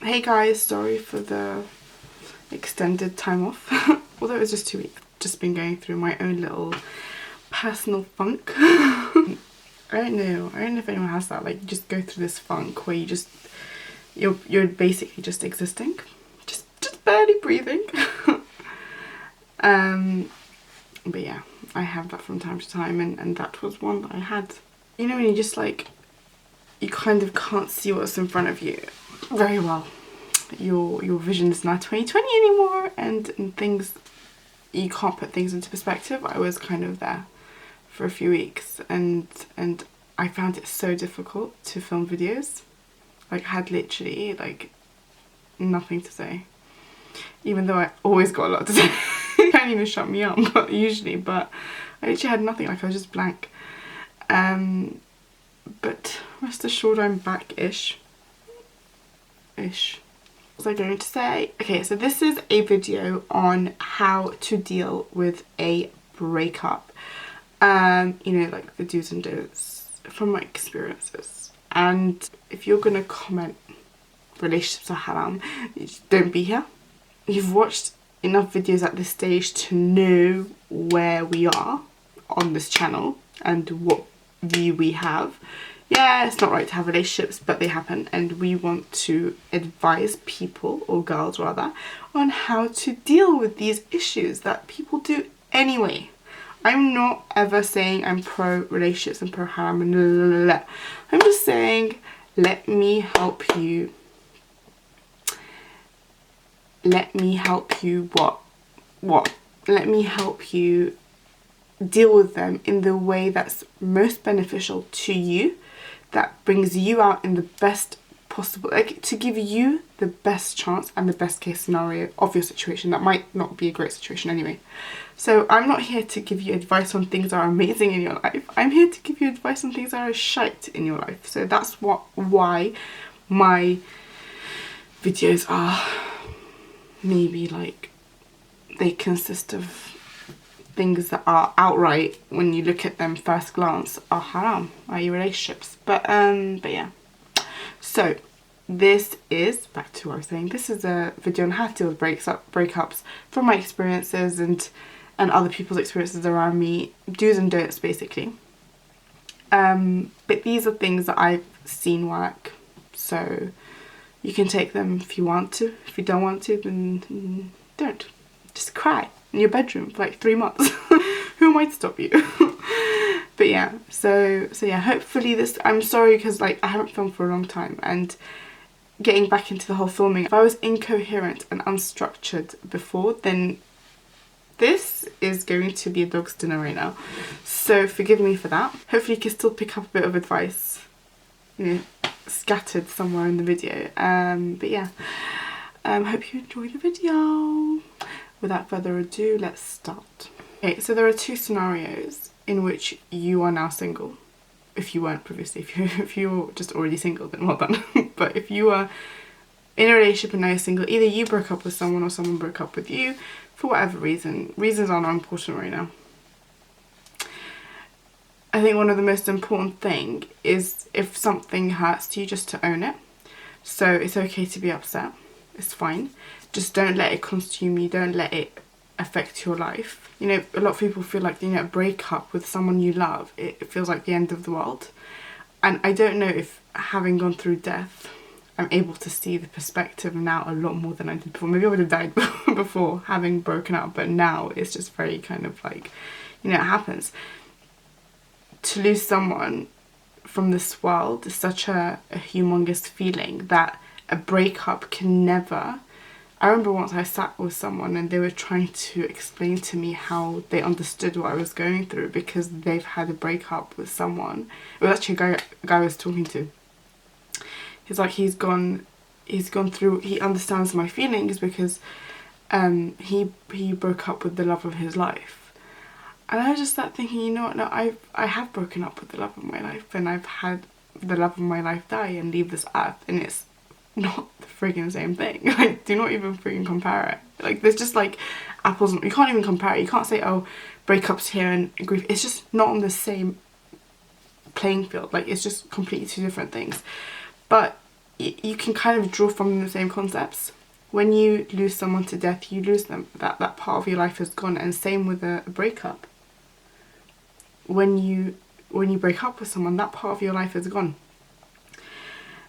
Hey guys, sorry for the extended time off, although it was just 2 weeks. Just been going through my own little personal funk. I don't know if anyone has that, like you just go through this funk where you're basically just existing, just barely breathing. But yeah, I have that from time to time, and that was one that I had. You know when you just like, you kind of can't see what's in front of you very well. Your vision is not 20/20 anymore, and things, you can't put things into perspective. I was kind of there for a few weeks, and I found it so difficult to film videos. Like I had literally like nothing to say, even though I always got a lot to say. You can't even shut me up usually, but I literally had nothing. Like I was just blank. But rest assured I'm back-ish. What was I going to say? Okay, so this is a video on how to deal with a breakup. You know, like the do's and don'ts from my experiences. And if you're gonna comment relationships are haram, don't be here. You've watched enough videos at this stage to know where we are on this channel and what view we have. Yeah, it's not right to have relationships, but they happen, and we want to advise people, or girls rather, on how to deal with these issues that people do anyway. I'm not ever saying I'm pro relationships and pro haram and blah, blah, blah. I'm just saying, let me help you. Let me help you what? Let me help you deal with them in the way that's most beneficial to you, that brings you out in the best possible, like to give you the best chance and the best case scenario of your situation. That might not be a great situation anyway. So I'm not here to give you advice on things that are amazing in your life. I'm here to give you advice on things that are shite in your life. So that's why my videos are maybe like, they consist of things that are outright, when you look at them first glance, are haram, i.e. relationships. But yeah. So this is, back to what I was saying, this is a video on how to deal with breakups from my experiences and other people's experiences around me, do's and don'ts basically. But these are things that I've seen work, so you can take them if you want to. If you don't want to, then don't. Just cry in your bedroom for like 3 months. Who am I to stop you? But yeah, so yeah, hopefully this, I'm sorry because like I haven't filmed for a long time, and getting back into the whole filming, if I was incoherent and unstructured before, then this is going to be a dog's dinner right now. So forgive me for that. Hopefully you can still pick up a bit of advice, you know, scattered somewhere in the video. But yeah, hope you enjoy the video. Without further ado, let's start. Okay, so there are 2 scenarios in which you are now single. If you weren't previously, if you're just already single, then well done. But if you are in a relationship and now you're single, either you broke up with someone or someone broke up with you for whatever reason. Reasons are not important right now. I think one of the most important thing is, if something hurts you, just to own it. So it's okay to be upset. It's fine. Just don't let it consume you. Don't let it affect your life. You know, a lot of people feel like, you know, a breakup with someone you love, it feels like the end of the world. And I don't know if, having gone through death, I'm able to see the perspective now a lot more than I did before. Maybe I would have died before having broken up, but now it's just very kind of like, you know, it happens. To lose someone from this world is such a humongous feeling that a breakup can never. I remember once I sat with someone and they were trying to explain to me how they understood what I was going through because they've had a breakup with someone. It was actually a guy I was talking to. He's like, he's gone through, he understands my feelings because he broke up with the love of his life. And I just started thinking, you know what, no, I have broken up with the love of my life, and I've had the love of my life die and leave this earth, and it's not the friggin' same thing. Like, do not even freaking compare it. Like, there's just like apples, you can't even compare it. You can't say, oh, breakups here and grief. It's just not on the same playing field. Like, it's just completely 2 different things. But you can kind of draw from the same concepts. When you lose someone to death, you lose them. That part of your life is gone. And same with a breakup. When you break up with someone, that part of your life is gone.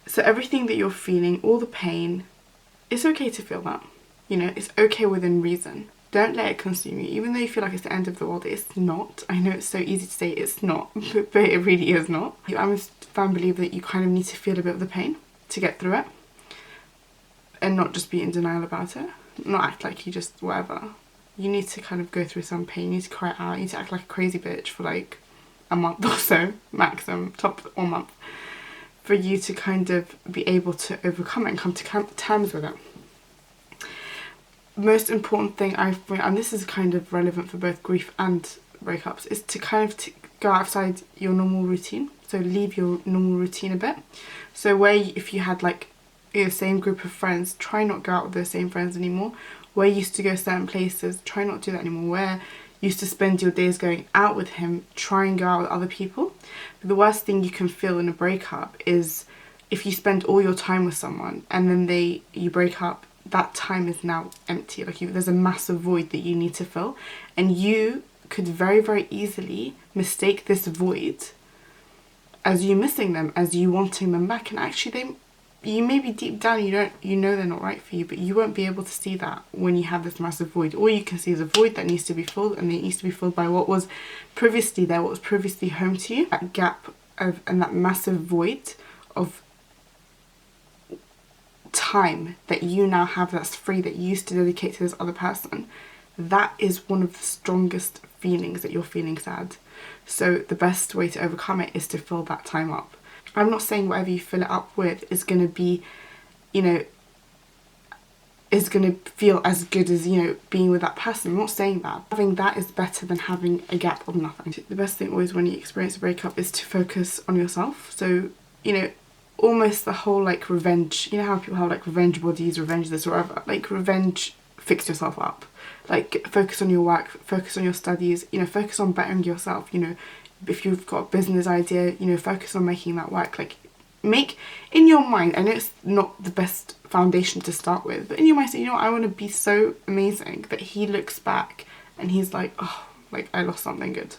So everything that you're feeling, all the pain, it's okay to feel that. You know, it's okay within reason. Don't let it consume you. Even though you feel like it's the end of the world, it's not. I know it's so easy to say it's not, but it really is not. I'm a firm believer that you kind of need to feel a bit of the pain to get through it. And not just be in denial about it. Not act like you just whatever. You need to kind of go through some pain. You need to cry out. You need to act like a crazy bitch for like a month or so, maximum, top 1 month. For you to kind of be able to overcome it and come to terms with it. Most important thing I find, and this is kind of relevant for both grief and breakups, is to kind of go outside your normal routine. So leave your normal routine a bit. So where if you had like the same group of friends, try not go out with those same friends anymore. Where you used to go certain places, try not to do that anymore. Where you used to spend your days going out with him, try and go out with other people. But the worst thing you can feel in a breakup is if you spend all your time with someone and then you break up, that time is now empty. Like there's a massive void that you need to fill, and you could very, very easily mistake this void as you missing them, as you wanting them back. And actually you maybe deep down you know they're not right for you, but you won't be able to see that when you have this massive void. All you can see is a void that needs to be filled, and it needs to be filled by what was previously there, what was previously home to you. That gap and that massive void of time that you now have that's free, that you used to dedicate to this other person, that is one of the strongest feelings that you're feeling sad. So the best way to overcome it is to fill that time up. I'm not saying whatever you fill it up with is going to be, you know, is going to feel as good as, you know, being with that person. I'm not saying that. Having that is better than having a gap of nothing. The best thing always when you experience a breakup is to focus on yourself. So, you know, almost the whole like revenge, you know how people have like revenge bodies, revenge this or whatever, like revenge, fix yourself up. Like focus on your work, focus on your studies, you know, focus on bettering yourself. You know, if you've got a business idea, you know, focus on making that work. Like make in your mind, I know it's not the best foundation to start with, but in your mind say, you know what, I want to be so amazing that he looks back and he's like, oh, like I lost something good.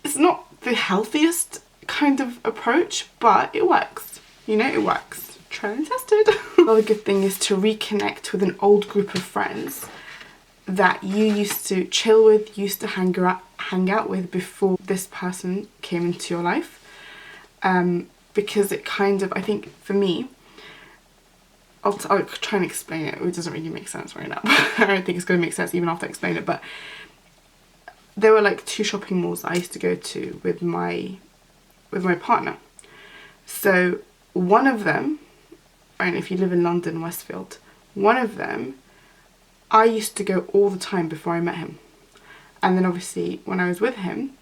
It's not the healthiest kind of approach, but it works. You know, it works. Tried and tested. Another good thing is to reconnect with an old group of friends that you used to chill with, used to hang out with before this person came into your life. Because it kind of, I think for me, I'll try and explain it. It doesn't really make sense right now. I don't think it's going to make sense even after I explain it. But there were like 2 shopping malls that I used to go to with my partner. So one of them, and if you live in London, Westfield, one of them I used to go all the time before I met him. And then obviously when I was with him,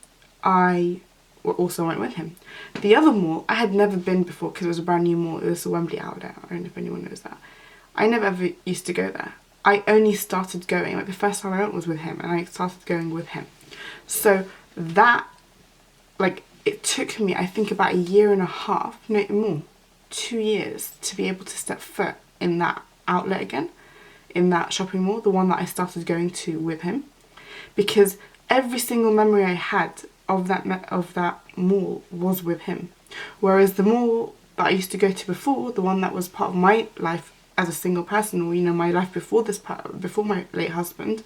I also went with him. The other mall, I had never been before because it was a brand new mall. It was the Wembley outlet. I don't know if anyone knows that. I never ever used to go there. I only started going, like the first time I went was with him, and I started going with him. So that, like, it took me, I think, about 1.5 years, no more, 2 years to be able to step foot in that outlet again, in that shopping mall, the one that I started going to with him, because every single memory I had of that mall was with him. Whereas the mall that I used to go to before, the one that was part of my life as a single person, or, you know, my life before before my late husband,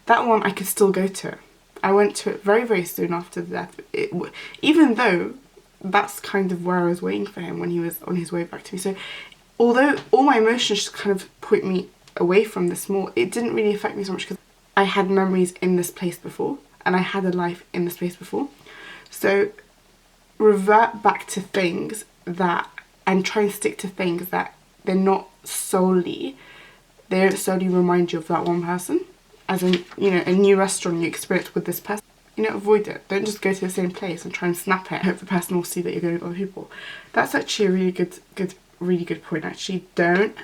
that one I could still go to. I went to it very, very soon after the death, even though that's kind of where I was waiting for him when he was on his way back to me. So although all my emotions just kind of point me away from this mall, it didn't really affect me so much because I had memories in this place before, and I had a life in this place before. So revert back to things that, and try and stick to things that they don't solely remind you of that one person. As in, you know, a new restaurant you experience with this person, you know, avoid it. Don't just go to the same place and try and snap it. Hope the person will see that you're going with other people. That's actually a really good point. Actually, don't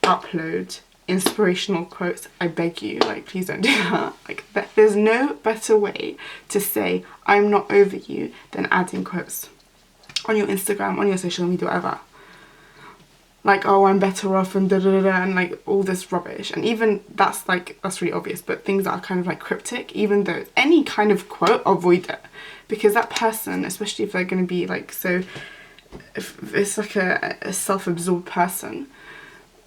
upload inspirational quotes. I beg you, like, please don't do that. Like, there's no better way to say I'm not over you than adding quotes on your Instagram, on your social media, whatever. like, oh, I'm better off and da da da da, and like all this rubbish. And even that's really obvious, but things that are kind of like cryptic, even though any kind of quote, avoid it, because that person, especially if they're going to be like, so if it's like a self-absorbed person,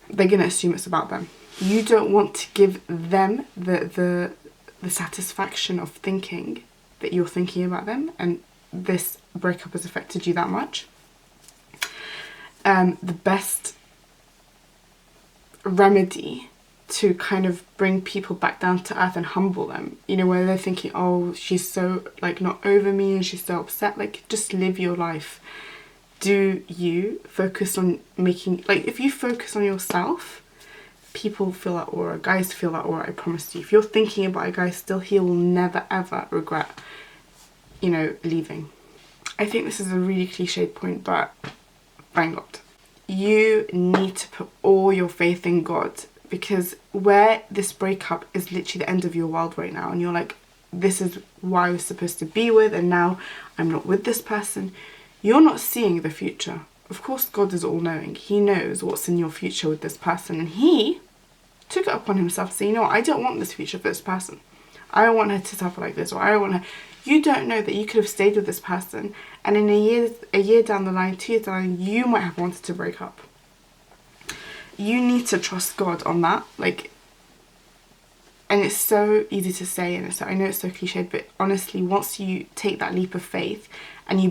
they're going to assume it's about them. You don't want to give them the satisfaction of thinking that you're thinking about them, and this breakup has affected you that much. The best remedy to kind of bring people back down to earth and humble them, you know, where they're thinking, oh, she's so like not over me and she's so upset, like just live your life. Do you focus on making, like, if you focus on yourself, people feel that aura, guys feel that aura, I promise you. If you're thinking about a guy still, he will never ever regret, you know, leaving. I think this is a really cliched point, but thank God. You need to put all your faith in God, because where this breakup is literally the end of your world right now, and you're like, this is who I was supposed to be with, and now I'm not with this person. You're not seeing the future. Of course, God is all-knowing. He knows what's in your future with this person, and he took it upon himself to say, you know what, I don't want this future for this person. I don't want her to suffer like this, or I don't want her. You don't know that you could have stayed with this person, and in a year down the line, 2 years down the line, you might have wanted to break up. You need to trust God on that, like, and it's so easy to say, and I know it's so cliched, but honestly, once you take that leap of faith and you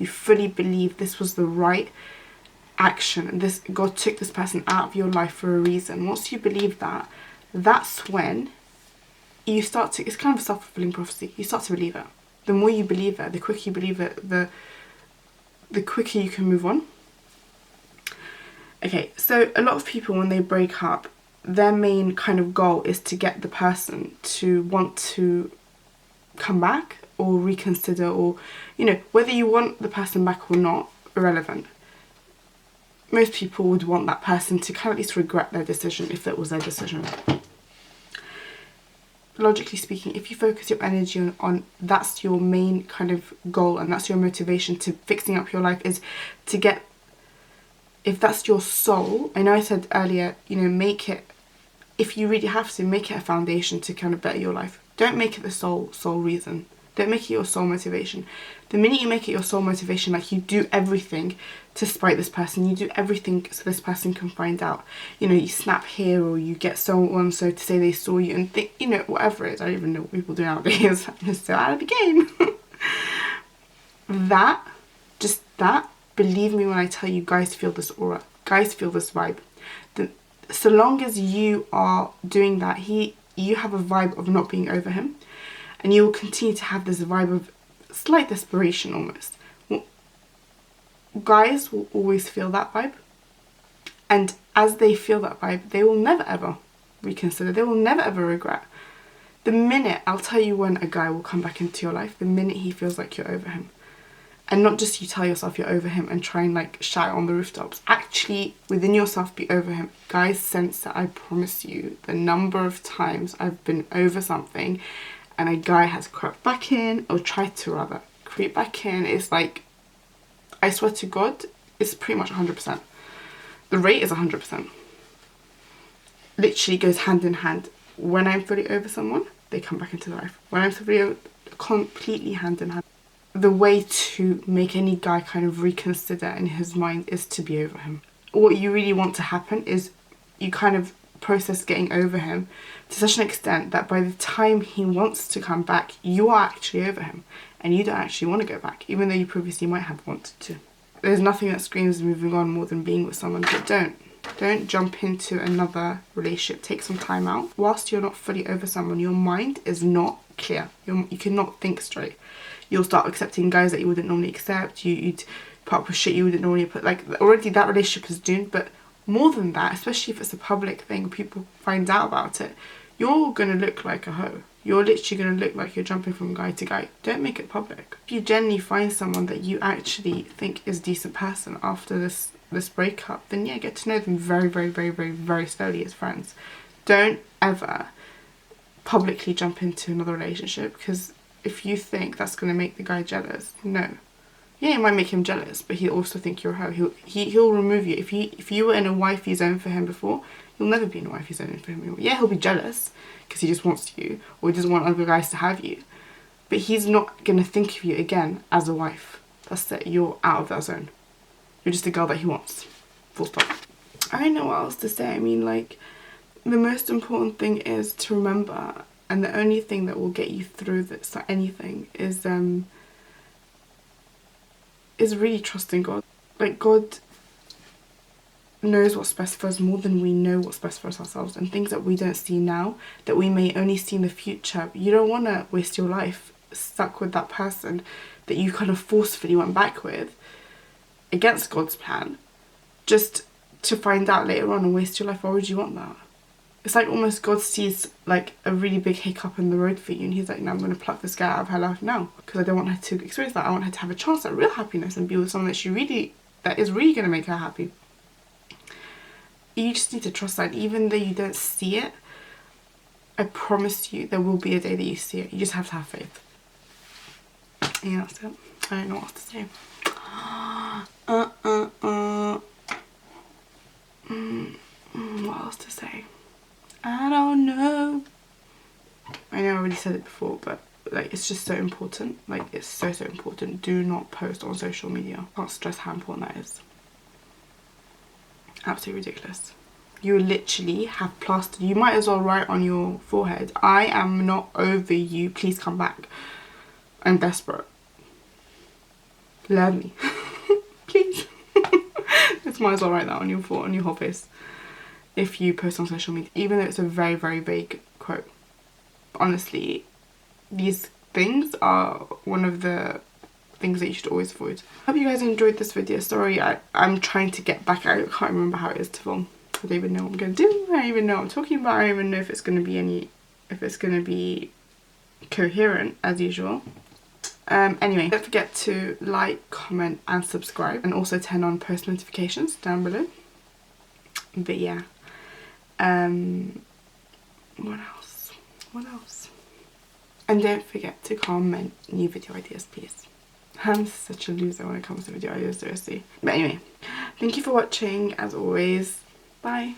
fully believe this was the right action, and this, God took this person out of your life for a reason. Once you believe that, that's when you start to, it's kind of a self-fulfilling prophecy. You start to believe it. The more you believe it, the quicker you believe it, the quicker you can move on. Okay, so a lot of people, when they break up, their main kind of goal is to get the person to want to come back or reconsider, or, you know, whether you want the person back or not, irrelevant. Most people would want that person to kind of at least regret their decision if that was their decision. Logically speaking, if you focus your energy on that's your main kind of goal, and that's your motivation to fixing up your life, is to get, if that's your soul, I know I said earlier, you know, make it, if you really have to, make it a foundation to kind of better your life. Don't make it the sole reason. Don't make it your sole motivation. The minute you make it your sole motivation, like you do everything to spite this person, you do everything so this person can find out. You know, you snap here, or you get so to say they saw you, and think, you know, whatever it is. I don't even know what people do nowadays. I'm just so out of the game. That, believe me when I tell you, guys feel this aura. Guys feel this vibe. So long as you are doing that, you have a vibe of not being over him. And you will continue to have this vibe of slight desperation almost. Guys will always feel that vibe. And as they feel that vibe, they will never ever reconsider. They will never ever regret. The minute, I'll tell you when a guy will come back into your life, the minute he feels like you're over him. And not just you tell yourself you're over him and try and like shout on the rooftops. Actually, within yourself, be over him. Guys sense that. I promise you, the number of times I've been over something and a guy has crept back in, or tried to rather creep back in, it's like, I swear to God, it's pretty much 100%. The rate is 100%. Literally goes hand in hand. When I'm fully over someone, they come back into life. When I'm fully over, completely hand in hand. The way to make any guy kind of reconsider in his mind is to be over him. What you really want to happen is you kind of process getting over him to such an extent that by the time he wants to come back, you are actually over him and you don't actually want to go back, even though you previously might have wanted to. There's nothing that screams moving on more than being with someone, but don't jump into another relationship. Take some time out. Whilst you're not fully over someone, your mind is not clear. You cannot think straight. You'll start accepting guys that you wouldn't normally accept. You'd put up with shit you wouldn't normally put. Like, already that relationship is doomed. But more than that, especially if it's a public thing, people find out about it, you're going to look like a hoe. You're literally going to look like you're jumping from guy to guy. Don't make it public. If you genuinely find someone that you actually think is a decent person after this breakup, then yeah, get to know them very, very, very, very, very slowly as friends. Don't ever publicly jump into another relationship, because if you think that's going to make the guy jealous, no. Yeah, it might make him jealous, but he'll also think you're a hoe. He'll remove you. If you were in a wifey zone for him before, you'll never be in a wifey zone for him anymore. Yeah, he'll be jealous because he just wants you, or he doesn't want other guys to have you. But he's not going to think of you again as a wife. That's it. You're out of that zone. You're just the girl that he wants. Full stop. I don't know what else to say. I mean, like, the most important thing is to remember, and the only thing that will get you through this, or anything, is really trusting God. Like, God knows what's best for us more than we know what's best for us ourselves, and things that we don't see now, that we may only see in the future. You don't want to waste your life stuck with that person that you kind of forcefully went back with against God's plan, just to find out later on and waste your life. Why would you want that? It's like almost God sees like a really big hiccup in the road for you, and he's like, no, I'm going to pluck this girl out of her life now, because I don't want her to experience that. I want her to have a chance at real happiness and be with someone that is really going to make her happy. You just need to trust that. Even though you don't see it, I promise you there will be a day that you see it. You just have to have faith. Yeah, that's it. I don't know what else to say. What else to say? I don't know. I know I already said it before, but like, it's just so important. Like, it's so important. Do not post on social media. I can't stress how important that is. Absolutely ridiculous. You literally have plastered. You might as well write on your forehead, I am not over you, please come back. I'm desperate. Love me. Please. Just might as well write that on your whole face if you post on social media, even though it's a very, very vague quote. Honestly, these things are one of the things that you should always avoid. Hope you guys enjoyed this video. Sorry, I'm trying to get back. I can't remember how it is to film. I don't even know what I'm going to do. I don't even know what I'm talking about. I don't even know if it's going to be coherent as usual. Anyway, don't forget to like, comment and subscribe, and also turn on post notifications down below. But yeah, what else? And don't forget to comment new video ideas, please. I'm such a loser when it comes to video ideas, seriously. But anyway, thank you for watching, as always. Bye.